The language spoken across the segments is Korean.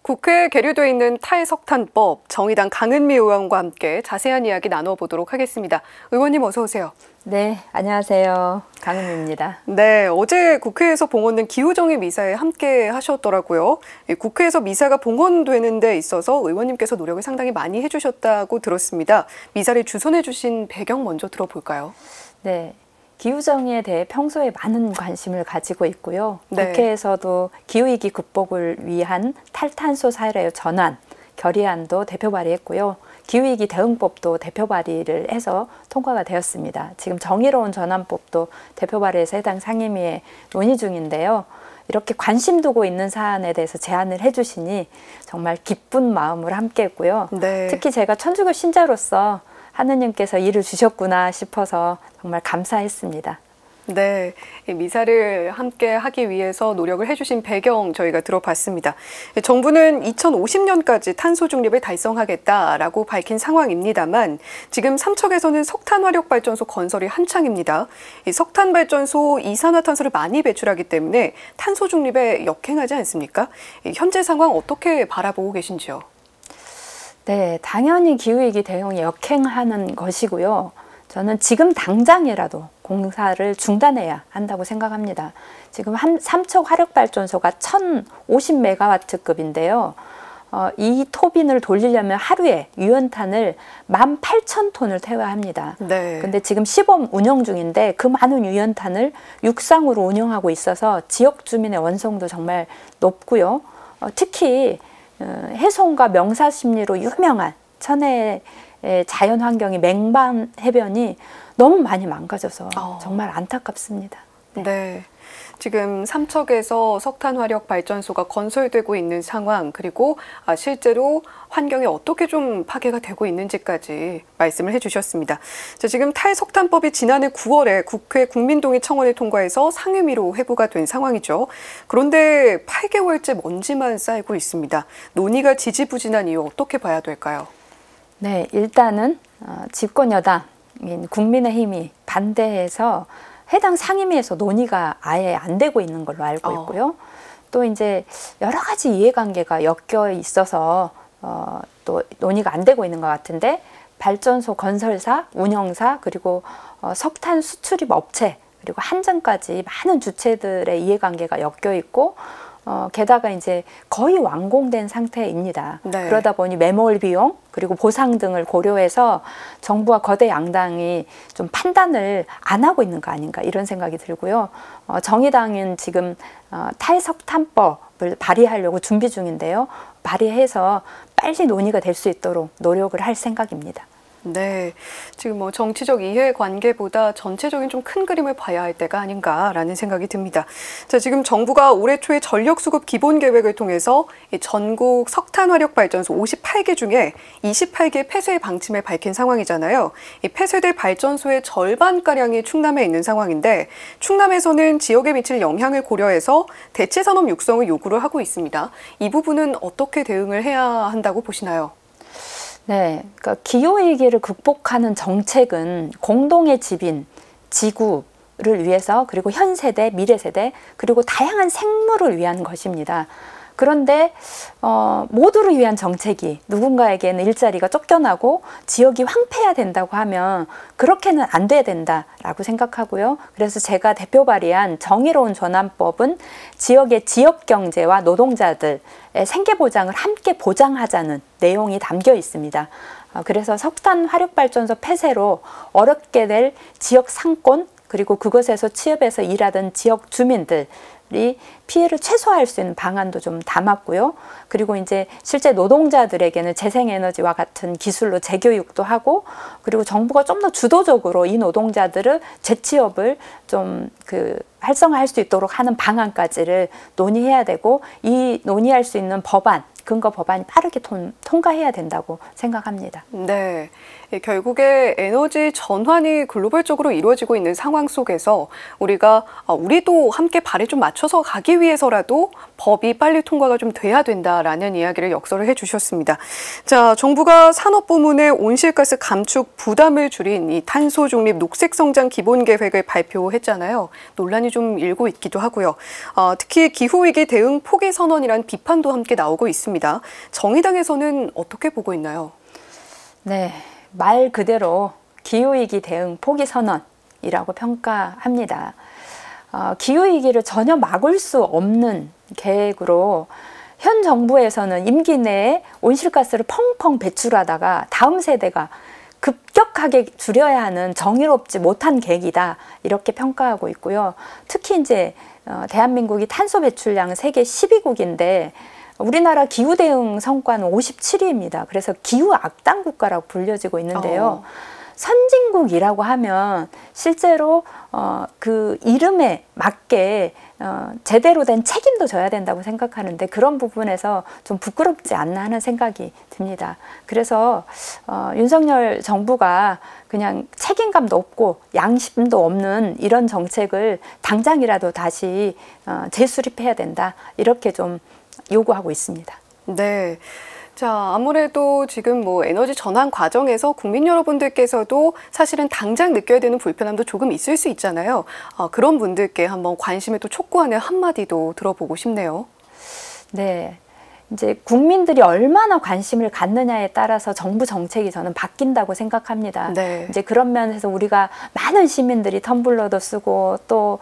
국회에 계류돼 있는 탈석탄법, 정의당 강은미 의원과 함께 자세한 이야기 나눠보도록 하겠습니다. 의원님 어서 오세요. 네, 안녕하세요. 강은미입니다. 네, 어제 국회에서 봉헌된 기후정의 미사에 함께 하셨더라고요. 국회에서 미사가 봉헌되는 데 있어서 의원님께서 노력을 상당히 많이 해주셨다고 들었습니다. 미사를 주선해 주신 배경 먼저 들어볼까요? 네, 기후정의에 대해 평소에 많은 관심을 가지고 있고요. 네. 국회에서도 기후위기 극복을 위한 탈탄소 사회 전환 결의안도 대표 발의했고요. 기후위기 대응법도 대표 발의를 해서 통과가 되었습니다. 지금 정의로운 전환법도 대표 발의해서 해당 상임위에 논의 중인데요. 이렇게 관심 두고 있는 사안에 대해서 제안을 해주시니 정말 기쁜 마음으로 함께했고요. 네. 특히 제가 천주교 신자로서 하느님께서 일을 주셨구나 싶어서 정말 감사했습니다. 네, 미사를 함께 하기 위해서 노력을 해주신 배경 저희가 들어봤습니다. 정부는 2050년까지 탄소 중립을 달성하겠다라고 밝힌 상황입니다만 지금 삼척에서는 석탄화력발전소 건설이 한창입니다. 이 석탄발전소 이산화탄소를 많이 배출하기 때문에 탄소 중립에 역행하지 않습니까? 현재 상황 어떻게 바라보고 계신지요? 네, 당연히 기후위기 대응에 역행하는 것이고요. 저는 지금 당장이라도 공사를 중단해야 한다고 생각합니다. 지금 삼척 화력발전소가 1050메가와트급인데요. 이 토빈을 돌리려면 하루에 유연탄을 18,000톤을 태워야 합니다. 네. 근데 지금 시범 운영 중인데 그 많은 유연탄을 육상으로 운영하고 있어서 지역 주민의 원성도 정말 높고요. 특히 해송과 명사심리로 유명한 천혜의 자연 환경이 맹반 해변이 너무 많이 망가져서 정말 안타깝습니다. 네. 지금 삼척에서 석탄화력 발전소가 건설되고 있는 상황, 그리고 실제로 환경에 어떻게 좀 파괴가 되고 있는지까지 말씀을 해주셨습니다. 자, 지금 탈석탄법이 지난해 9월에 국회 국민동의 청원을 통과해서 상임위로 회부가 된 상황이죠. 그런데 8개월째 먼지만 쌓이고 있습니다. 논의가 지지부진한 이유 어떻게 봐야 될까요? 네, 일단은 집권 여당인 국민의힘이 반대해서 해당 상임위에서 논의가 아예 안 되고 있는 걸로 알고 있고요. 또 이제 여러 가지 이해관계가 엮여 있어서 또 논의가 안 되고 있는 것 같은데 발전소 건설사, 운영사, 그리고 석탄 수출입 업체, 그리고 한전까지 많은 주체들의 이해관계가 엮여 있고 게다가 이제 거의 완공된 상태입니다. 네. 그러다 보니 매몰 비용 그리고 보상 등을 고려해서 정부와 거대 양당이 좀 판단을 안 하고 있는 거 아닌가 이런 생각이 들고요. 정의당은 지금 탈석탄법을 발의하려고 준비 중인데요. 발의해서 빨리 논의가 될 수 있도록 노력을 할 생각입니다. 네, 지금 뭐 정치적 이해관계보다 전체적인 좀 큰 그림을 봐야 할 때가 아닌가라는 생각이 듭니다. 자, 지금 정부가 올해 초에 전력수급 기본계획을 통해서 전국 석탄화력발전소 58개 중에 28개 폐쇄 방침을 밝힌 상황이잖아요. 이 폐쇄될 발전소의 절반가량이 충남에 있는 상황인데 충남에서는 지역에 미칠 영향을 고려해서 대체산업 육성을 요구를 하고 있습니다. 이 부분은 어떻게 대응을 해야 한다고 보시나요? 네, 그러니까 기후위기를 극복하는 정책은 공동의 집인 지구를 위해서 그리고 현 세대, 미래 세대 그리고 다양한 생물을 위한 것입니다. 그런데 모두를 위한 정책이 누군가에게는 일자리가 쫓겨나고 지역이 황폐해야 된다고 하면 그렇게는 안 돼야 된다라고 생각하고요. 그래서 제가 대표 발의한 정의로운 전환법은 지역의 지역경제와 노동자들의 생계보장을 함께 보장하자는 내용이 담겨 있습니다. 그래서 석탄 화력발전소 폐쇄로 어렵게 될 지역 상권 그리고 그것에서 취업해서 일하던 지역 주민들 이 피해를 최소화할 수 있는 방안도 좀 담았고요. 그리고 이제 실제 노동자들에게는 재생에너지와 같은 기술로 재교육도 하고 그리고 정부가 좀 더 주도적으로 이 노동자들을 재취업을 좀 활성화할 수 있도록 하는 방안까지를 논의해야 되고 이 논의할 수 있는 법안 근거 법안이 빠르게 통과해야 된다고 생각합니다. 네, 결국에 에너지 전환이 글로벌적으로 이루어지고 있는 상황 속에서 우리도 함께 발에 좀 맞춰서 가기 위해서라도 법이 빨리 통과가 좀 돼야 된다라는 이야기를 역설을 해주셨습니다. 자, 정부가 산업부문의 온실가스 감축 부담을 줄인 이 탄소 중립 녹색성장 기본계획을 발표했잖아요. 논란이 좀 일고 있기도 하고요. 특히 기후위기 대응 포기 선언이란 비판도 함께 나오고 있습니다. 있습니다. 정의당에서는 어떻게 보고 있나요? 네, 말 그대로 기후위기 대응 포기 선언이라고 평가합니다. 기후위기를 전혀 막을 수 없는 계획으로 현 정부에서는 임기 내에 온실가스를 펑펑 배출하다가 다음 세대가 급격하게 줄여야 하는 정의롭지 못한 계획이다 이렇게 평가하고 있고요. 특히 이제 대한민국이 탄소 배출량 세계 12국인데 우리나라 기후 대응 성과는 57위입니다. 그래서 기후 악당 국가라고 불려지고 있는데요. 선진국이라고 하면 실제로 그 이름에 맞게 제대로 된 책임도 져야 된다고 생각하는데 그런 부분에서 좀 부끄럽지 않나 하는 생각이 듭니다. 그래서 윤석열 정부가 그냥 책임감도 없고 양심도 없는 이런 정책을 당장이라도 다시 재수립해야 된다 이렇게 좀 요구하고 있습니다. 네. 자, 아무래도 지금 뭐 에너지 전환 과정에서 국민 여러분들께서도 사실은 당장 느껴야 되는 불편함도 조금 있을 수 있잖아요. 그런 분들께 한번 관심을 또 촉구하는 한마디도 들어보고 싶네요. 네. 이제 국민들이 얼마나 관심을 갖느냐에 따라서 정부 정책이 저는 바뀐다고 생각합니다. 네. 이제 그런 면에서 우리가 많은 시민들이 텀블러도 쓰고 또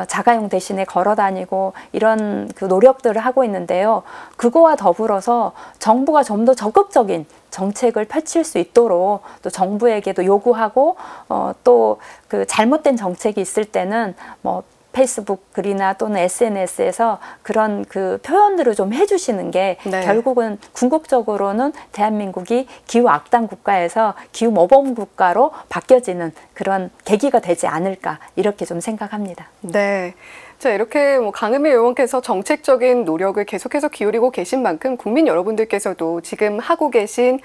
자가용 대신에 걸어 다니고 이런 그 노력들을 하고 있는데요. 그거와 더불어서 정부가 좀 더 적극적인 정책을 펼칠 수 있도록 또 정부에게도 요구하고 또 그 잘못된 정책이 있을 때는 뭐 페이스북 글이나 또는 SNS에서 그런 그 표현들을 좀 해주시는 게 네. 결국은 궁극적으로는 대한민국이 기후 악당 국가에서 기후 모범 국가로 바뀌어지는 그런 계기가 되지 않을까 이렇게 좀 생각합니다. 네. 자, 이렇게 뭐 강은미 의원께서 정책적인 노력을 계속해서 기울이고 계신 만큼 국민 여러분들께서도 지금 하고 계신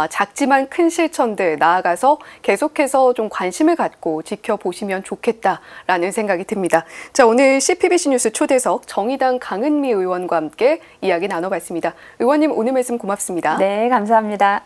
작지만 큰 실천들 나아가서 계속해서 좀 관심을 갖고 지켜보시면 좋겠다라는 생각이 듭니다. 자, 오늘 CPBC 뉴스 초대석 정의당 강은미 의원과 함께 이야기 나눠봤습니다. 의원님 오늘 말씀 고맙습니다. 네, 감사합니다.